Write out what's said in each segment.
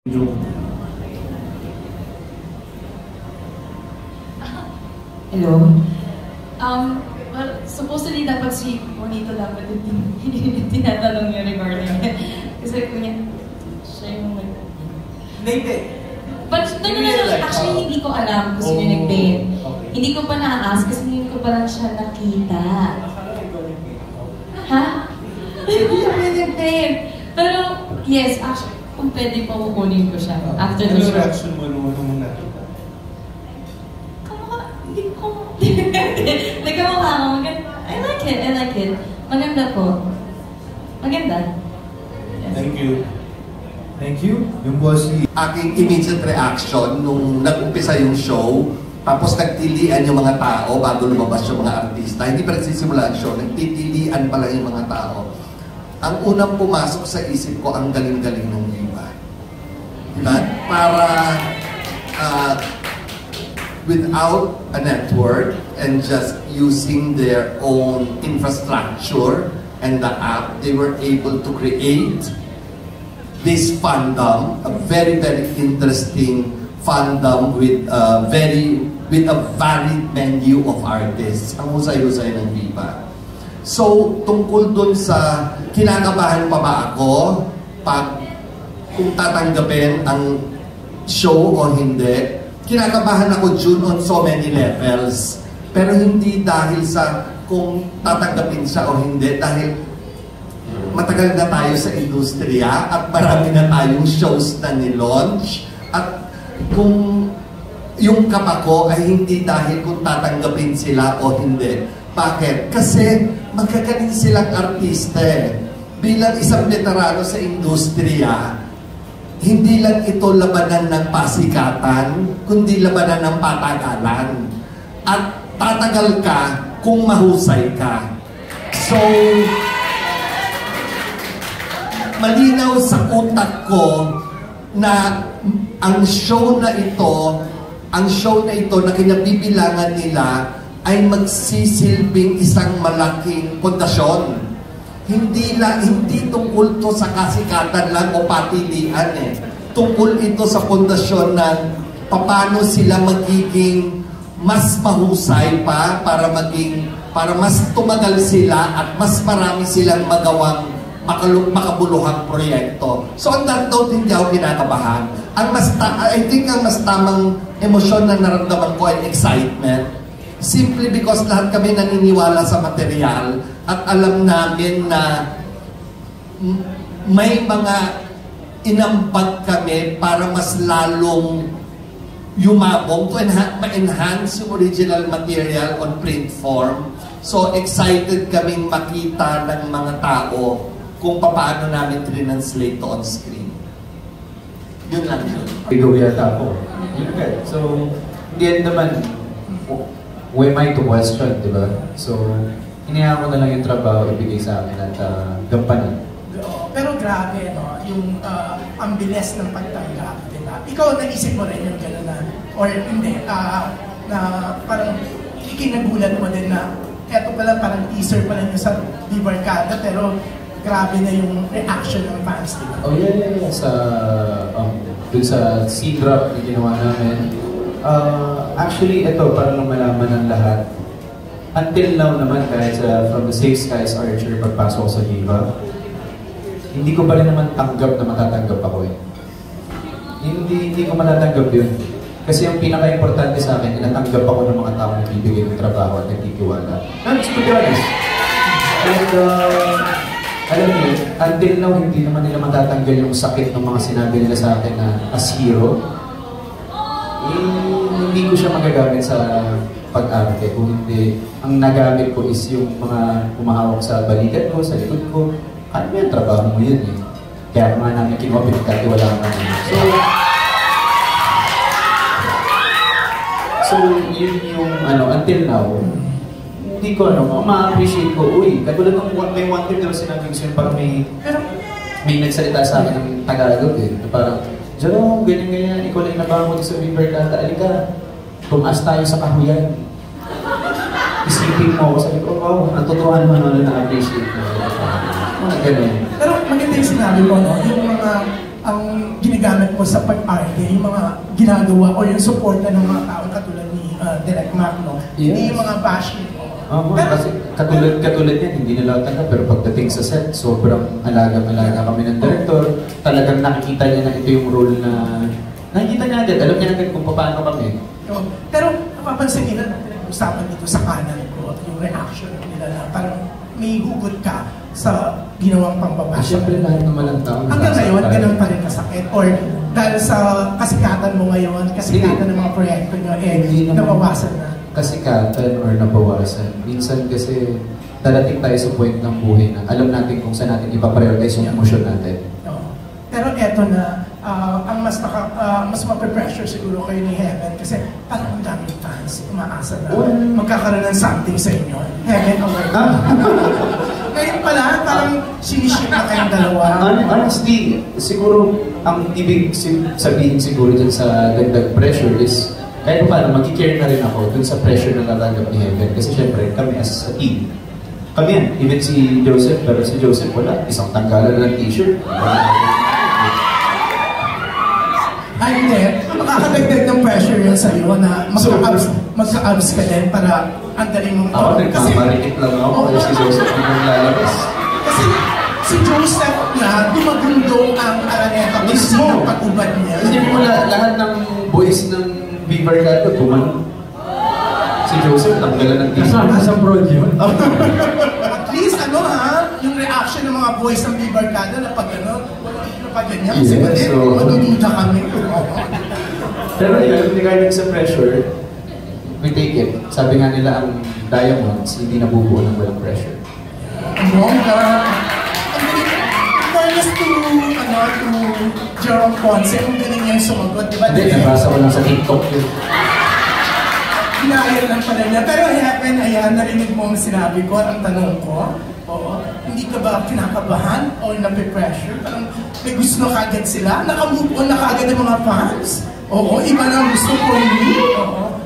Hello? Well, supposedly dapat si Juanito dapat yung tinatanong niya regarding it. Kasi kunya, siya yung Nag-date? But, no, actually hindi ko alam kung sino nag-date. Okay. Hindi ko pa na-ask kasi hindi ko pa lang siya nakita. Ha? Hindi ko nag-date. Pero, yes, actually, kung pwede pa kukunin ko siya after the show. Ano reaction mo nung nakita? Hindi ko... Nagkamukha ako. I like it. Maganda po. Maganda. Yes. Thank you. Yung po si aking immediate reaction nung nag-umpisa yung show, tapos nagtilian yung mga tao bago lumabas yung mga artista. Hindi pa nagsisimula ang show, nagtitilian pa lang yung mga tao. Ang unang pumasok sa isip ko, ang galing-galing ng Viva. Diba? Para without a network and just using their own infrastructure and the app, they were able to create this fandom, a very, very interesting fandom with a varied menu of artists. Ang husay-husay ng Viva. So, tungkol dun sa kinakabahan pa ba ako kung tatanggapin ang show o hindi, kinakabahan ako June on so many levels. Pero hindi dahil sa kung tatanggapin siya o hindi, dahil matagal na tayo sa industriya at marami na tayong shows na ni-launch. At kung yung kapa ko ay hindi dahil kung tatanggapin sila o hindi. Bakit? Kasi magkagaling silang artista. Bilang isang veterano sa industriya, hindi lang ito labanan ng pasikatan, kundi labanan ng patagalan. At tatagal ka kung mahusay ka. So, malinaw sa utak ko na ang show na ito na kinabibilangan nila ay magsisilbing isang malaking pundasyon. Hindi tungkol to sa kasikatan lang o patilian eh. Tungkol ito sa pundasyon ng paano sila magiging mas mahusay pa para mas tumagal sila at mas marami silang magawang makabuluhang proyekto. So on that note, hindi ako kinakabahan. I think ang mas tamang emosyon na naramdaman ko ay excitement. Simply because lahat kami naniniwala sa material at alam namin na may mga inambag kami para mas lalong yumabong to ma-enhance yung original material on print form. So excited kaming makita ng mga tao kung paano namin translate to on screen. Yun lang yun. Ikaw yata ako. So, hindi naman, who am I to question, di ba? So, hinayaan ko na lang yung trabaho ibigay sa akin at gampanan. Pero grabe, no? Yung ang bilis ng pagtanggap, di ba? Ikaw, naisip mo rin yung gano'n na, or hindi, na parang ikinagulan mo din na eto pala parang teaser pala nyo sa Di Barkada, pero grabe na yung reaction ng fans, di ba? Oh yeah. Dun sa C-drop na ginawa namin. Actually, ito, para lang malaman ng lahat. Until now naman, kahit from the Safe Skies Archer, pagpasok ko sa Viva, hindi ko pa rin naman tanggap na matatanggap ako eh. Hindi ko matatanggap yun. Kasi yung pinaka-importante sa akin, natanggap ako ng mga taong nagbibigay ng trabaho at nagtitiwala. That's to be honest. And, alam niyo, until now, hindi naman nila matatanggal yung sakit ng mga sinabi nila sa akin na as hero. Hindi ko siya magagamit sa pag-arte. Kung hindi, ang nagamit ko is yung mga humahawak sa balikat ko, sa likod ko. Ano yung trabaho mo yun eh? Kaya mga namin kinuha, pinagkatiwala namin. So, yun yung until now, hindi ko ma-appreciate ko, katulad ng may one time na sinabi ko parang may nagsalita sa akin ng Tagalog eh. Parang, Jerome, ganyan-ganyan, ikaw lang nabangon sa Di Barkada, alika, tumaas tayo sa kahuyan. Isipin mo ako, sabi ko, wow, natutuhan mo na na-appreciate mo. Mga ganun. Pero maganda yung sinabi mo, no? Yung mga ang ginagamit mo sa pag-arte, yung mga ginagawa o yung suporta ng mga taong katulad ni Direk Mac, no? Hindi yung mga bashing mo. Kasi katulad yan, hindi nila tanggap, pero pagdating sa set, sobrang alaga-alaga kami ng director. Talagang nakikita niya na ito yung role na nakikita niya agad, alam niya agad kung paano kami. Pero napapansin nila na pinag-usapan dito sa kanan ko, yung reaction nila na parang may hugot ka sa ginawang pambabash. Siyempre lahat naman ang tao. Hanggang ngayon, ganun pa rin kasakit? Or dahil sa kasikatan mo ngayon, kasikatan ng mga proyekto nyo, nabawasan na? Kasikatan or nabawasan. Minsan kasi darating tayo sa point ng buhay na alam natin kung saan natin ipaprioritize yung emosyon natin. Pero eto na, ang mas mape-pressure siguro kayo ni Heaven kasi parang ang daming fans, umaasa na magkakaroon ng something sa inyo. Heaven award. Ngayon pala, parang siniship na kayong dalawa. Honestly, siguro ang ibig sabihin siguro dyan sa dagdag pressure is kahit paano, mag-care na rin ako dun sa pressure na natanggap ni Heaven. Kasi syempre, kami as a team, kami yan, even si Joseph, pero si Joseph wala, isang tanggalan ng t-shirt. Ay, hindi. Makakadagdag ng pressure yun sa'yo na magka-abs ka din para andaling mong ako, nagkamarikit lang ako kasi si Joseph ang naglalabas. Kasi si Joseph na dumagundong ang Araneta mismo pag-ubad niya. Hindi mo lahat ng boys ng Vivar Gato, tuman. Si Joseph, tanggalan ng t-shirt. Kasama sa broad yun. At least, yung reaction ng mga boys ng Vivar Gato na pag ganyan. Kasi madududa kami. Pero regarding sa pressure, we take it. Sabi nga nila, ang diamonds, hindi nabubuo ng walang pressure. Fairness to Jerome Ponce, kung galing niya yung sumagot, di ba? Hindi, nabasa ko lang sa TikTok yun. Hinayal lang pala niya. Pero Heaven, ayan, narinig mo ang sinabi ko, ang tanong ko. Oo. Hindi ka ba kinakabahan o nape-pressure? Parang may gusto na kagad sila? Nakamove on na kagad ang mga fans? Oo, iba na ang gusto ko hindi. Oo.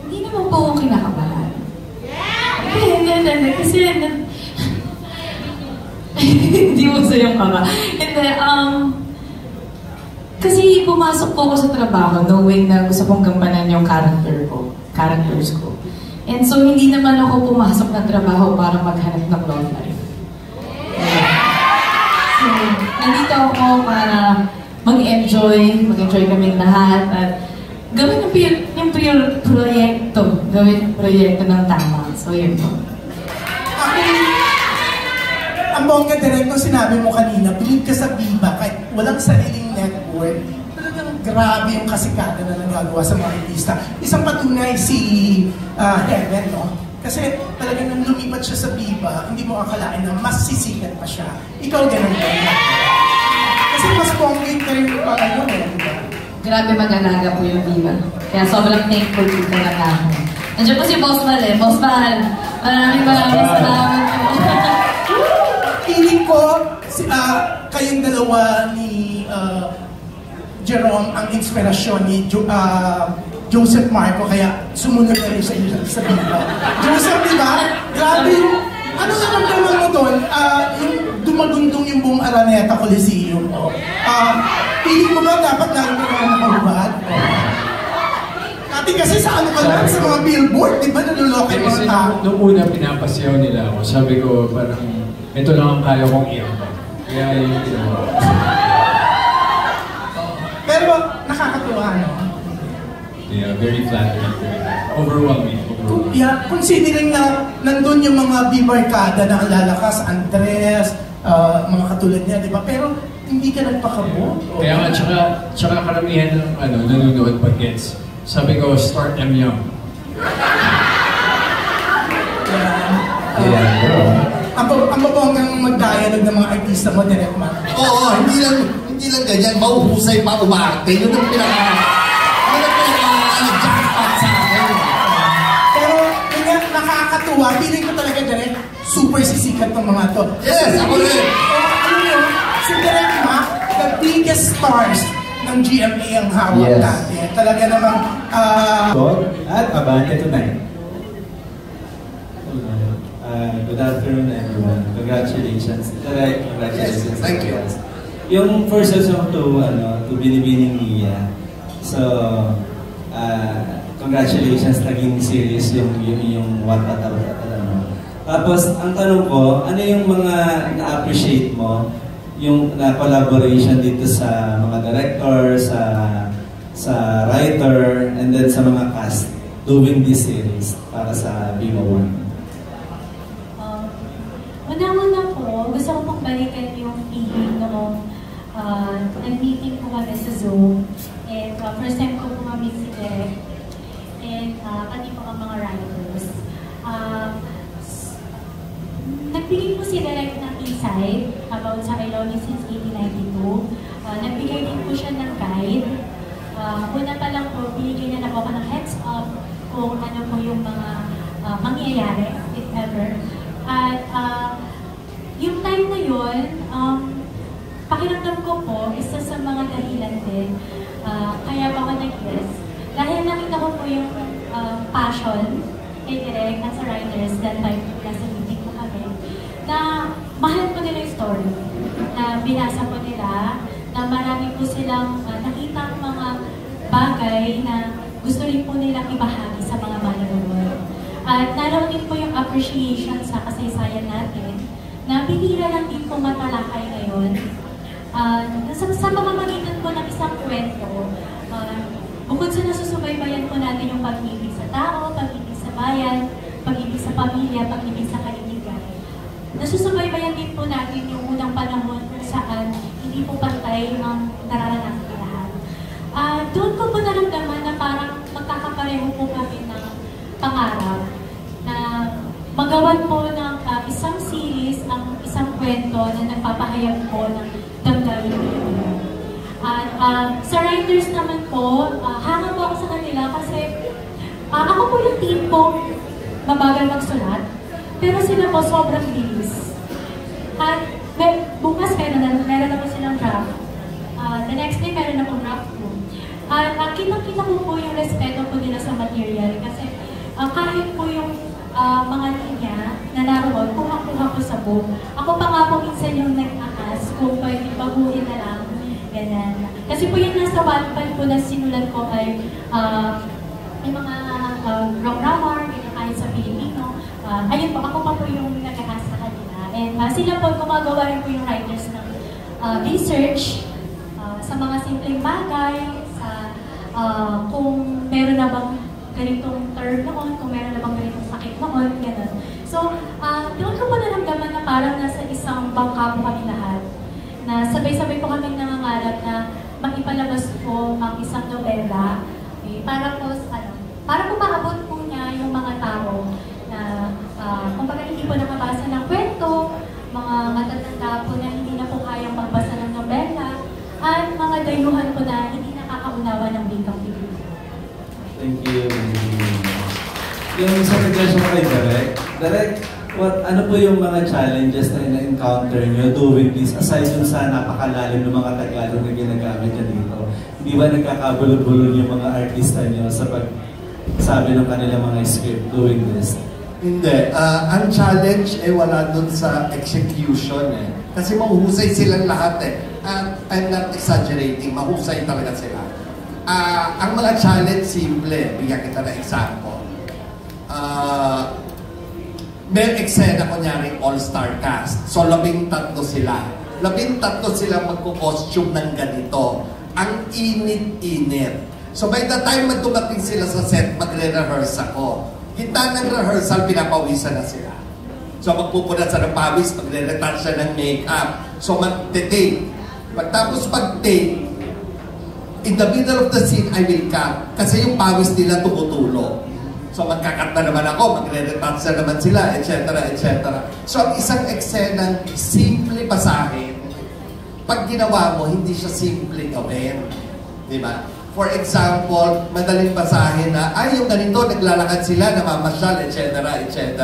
Hindi naman po ako kinakabahan. Hindi. Kasi hindi mo sayang ka ba? Hindi, kasi pumasok po ako sa trabaho knowing na gusto kong gampanan yung characters ko. And so, hindi naman ako pumasok ng trabaho para maghanap ng love life. So, nandito ako para mag-enjoy kaming lahat at gawin yung proyekto ng tama. So, yun po. Ang bongga direct nung sinabi mo kanina, believe ka sa Viva kahit walang sariling network, talagang grabe yung kasikatan na nagagawa sa mga artista. Isang patunay si Heaven, no? Kasi talagang nang lumipat siya sa Viva, hindi mo akalain na mas sisikat pa siya. Ikaw ganun ba? Kasi mas bongga ka rin pa kayo, diba? Grabe mag-alaga po yung Viva. Kaya sobrang thankful po talaga ako. Nandiyan po si Boss Mal eh. Boss Mal, maraming salamat po. Feeling ko, kayong dalawa ni Jerome ang inspirasyon ni Joseph Marco, kaya sumunod na rin siya sa Viva. Joseph, di ba? Grabe yung, ano naman mo doon? Yung dumagundong yung buong Araneta Coliseum. Feeling mo ba dapat lalo na nakahubad? Dati kasi sa ano ka lang, sa mga billboard, di ba nalulokay mo ang tao? Nung una pinapasyaw nila ako, sabi ko parang ito lang ang kaya kong i-ambag. Kaya yung ginawa. Pero nakakatuwa, no? Yeah, very flattering. Overwhelming. Yeah, considering na nandun yung mga bibarkada na ang lalakas, Andres, mga katulad niya, di ba? Pero hindi ka nagpakabo. Kaya nga, tsaka karamihan ng nanonood pag gets. Sabi ko, start them young. Ang babonggang mag-dialogue ng mga artista mo, Direk Mac. Oo, hindi lang ganyan, mauhusay pa umarte. Yun ang jackpot sa akin. Pero, yun nakakatuwa. Feeling ko talaga, Direk, super sisikat ng mga to. Yes, ako rin. Alam mo, si Direk Mac, the biggest stars ng GMA ang hawak dati. Talaga namang, At Abante Tonight. Good afternoon, everyone. Congratulations. Congratulations. Yes, thank you. Yung first song to Binibining Mia. So, congratulations, naging series yung What About. Tapos, ang tanong ko, ano yung mga na-appreciate mo yung na-collaboration dito sa mga director, sa writer, and then sa mga cast doing this series para sa Bimo One? Una-una po, gusto ko pong balikan yung feeling noong nag-meeting po kami sa Zoom. And first time ko po kami si Derek. And pati po ang mga writers. Nagbigay po si Derek ng insight about sa I Love You Since 1892. Nagbigay din po siya ng guide. Una pa lang po, binigyan na po ako ng heads up kung ano po yung mga mangyayari, if ever. At yung time na yun, pakiramdam ko po, isa sa mga dahilan din, kaya ako nag-guess. Dahil nakita ko po yung passion kay Direk at sa writers that time nasa meeting ko kami, na mahal po nila yung story, na binasa po nila, na marami po silang nakita mga bagay na gusto rin po nilang ibahagi sa mga manonood. At naroon din po yung appreciation sa kasaysayan natin, na bihira lang din po matalakay ngayon. Sa pamamagitan po ng isang kwento, bukod sa nasusubaybayan po natin yung pag-ibig sa tao, pag-ibig sa bayan, pag-ibig sa pamilya, pag-ibig sa kaibigan, nasusubaybayan din po natin yung unang panahon kung saan hindi po pantay ang nararanasan ng lahat. Doon ko po naramdaman na parang magkakapareho po kami ng pangarap na magawan po ng isang series, ang isang kwento na nagpapahayag po ng damdamin nila. At sa writers naman po, hanga po ako sa kanila kasi ako po yung team po mabagal magsulat, pero sila po sobrang bilis. At bukas meron na po silang draft. The next day meron na po draft po. At kitang-kita ko po yung respeto po nila sa material kasi kahit po yung mga linya na naroon, kuha-kuha po sa book. Ako pa nga po minsan yung nag-akas kung pwede baguhin na lang. Ganyan. Kasi po yung nasa Wattpad po na sinulat ko ay may mga grammar, kahit sa Pilipino. Ayun po, ako pa po yung nag-akas sa kanila. And sila po, gumagawa rin po yung writers ng research sa mga simpleng bagay, sa kung meron na bang ganitong term noon, kung meron na bang ganitong sakit noon, gano'n. So, doon ko po naramdaman na parang nasa isang bangka po kami lahat, na sabay-sabay po kami nangangarap na makipalabas po ang isang nobela, para po, para po maabot po niya yung mga tao na, kumbaga hindi po nakabasa ng kwento, mga matatanda po na hindi na po kayang magbasa ng nobela, at mga dayuhan po na hindi nakakaunawa ng wikang Pilipino. Thank you. Yung sa question ko kay Derek, ano po yung mga challenges na na-encounter nyo doing this, aside dun sa napakalalim ng mga Tagalog na ginagamit nyo dito? Hindi ba nagkakabulol-bulol yung mga artista nyo sa pagsabi ng kanilang mga script doing this? Hindi. Ang challenge ay wala dun sa execution eh. Kasi mahuhusay silang lahat eh. I'm not exaggerating, mahusay talaga sila. Ang mga challenge, simple. Bigyan kita na example. May eksena, kunyari, all-star cast. So, 13 sila. 13 sila magko-costume ng ganito. Ang init-init. So, by the time dumating sila sa set, magre-rehearse ako. Kita ng rehearsal, pinapawisan na sila. So, magpupunat sa ng pawis, magre-retouch siya ng makeup. So, mag-take. Pagtapos pag-take, in the middle of the scene, I will cut. Kasi yung pawis nila tumutulo. So, magkakat na naman ako, magre-retouch na naman sila, etc., etc. So, ang isang eksenang simple basahin, pag ginawa mo, hindi siya simple gawin. Diba? For example, madaling basahin na, ay, yung ganito, naglalakad sila, namamasyal, etc., etc.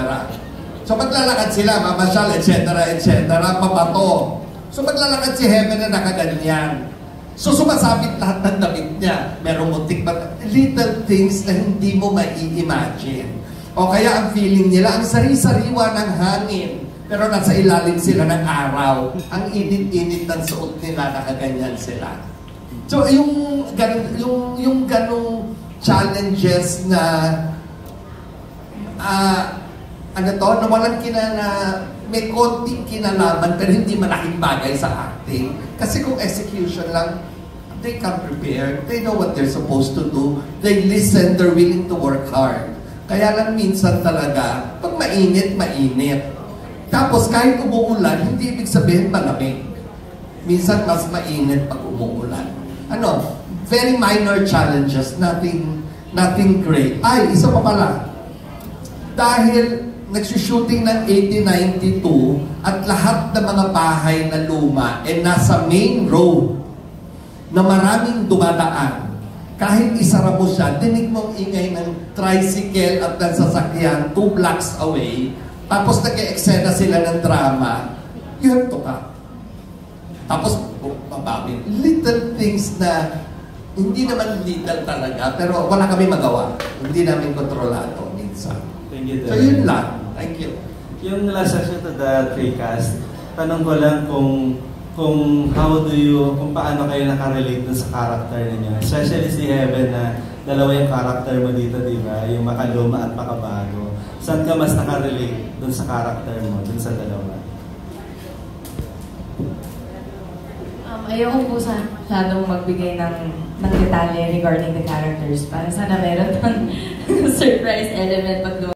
So, maglalakad sila, mamasyal, etc., etc., mabato. So, maglalakad si Heaven na nakaganyan. So, sumasabit lahat ng damit niya. Merong muntik ba? Little things na hindi mo mai-imagine. O kaya ang feeling nila, ang sari-sariwa ng hangin. Pero nasa ilalim sila ng araw. Ang init-init ng suot nila, nakaganyan sila. So yung ganong challenges na na walang may konting kinalaman pero hindi malaking bagay sa acting. Kasi kung execution lang, they come prepared. They know what they're supposed to do. They listen. They're willing to work hard. Kaya lang minsan talaga, pag mainit, mainit. Tapos kahit umuulan, hindi ibig sabihin malamig. Minsan mas mainit pag umuulan. Very minor challenges, nothing great. Ay, isa pa pala. Dahil nagsushooting ng 1892 at lahat ng mga bahay na luma nasa main road na maraming dumadaan. Kahit isara mo siya, dinig mong ingay ng tricycle at ng sasakyan 2 blocks away, tapos nag-e-eksena sila ng drama, you have to cut. Tapos, babawin. Little things na hindi naman little talaga, pero wala kami magawa. Hindi namin kontrolado minsan. Thank you, so yun lang. Thank you. Yung last section to the Tricast, tanong ko lang kung paano kayo nakarelate dun sa character ninyo. Especially si Heaven na dalawa yung character mo dito, di ba? Yung makaluma at makabago. Saan ka mas nakarelate dun sa character mo, dun sa dalawa? Ayoko po masyadong magbigay ng detalye regarding the characters. Para sana meron ng surprise element pag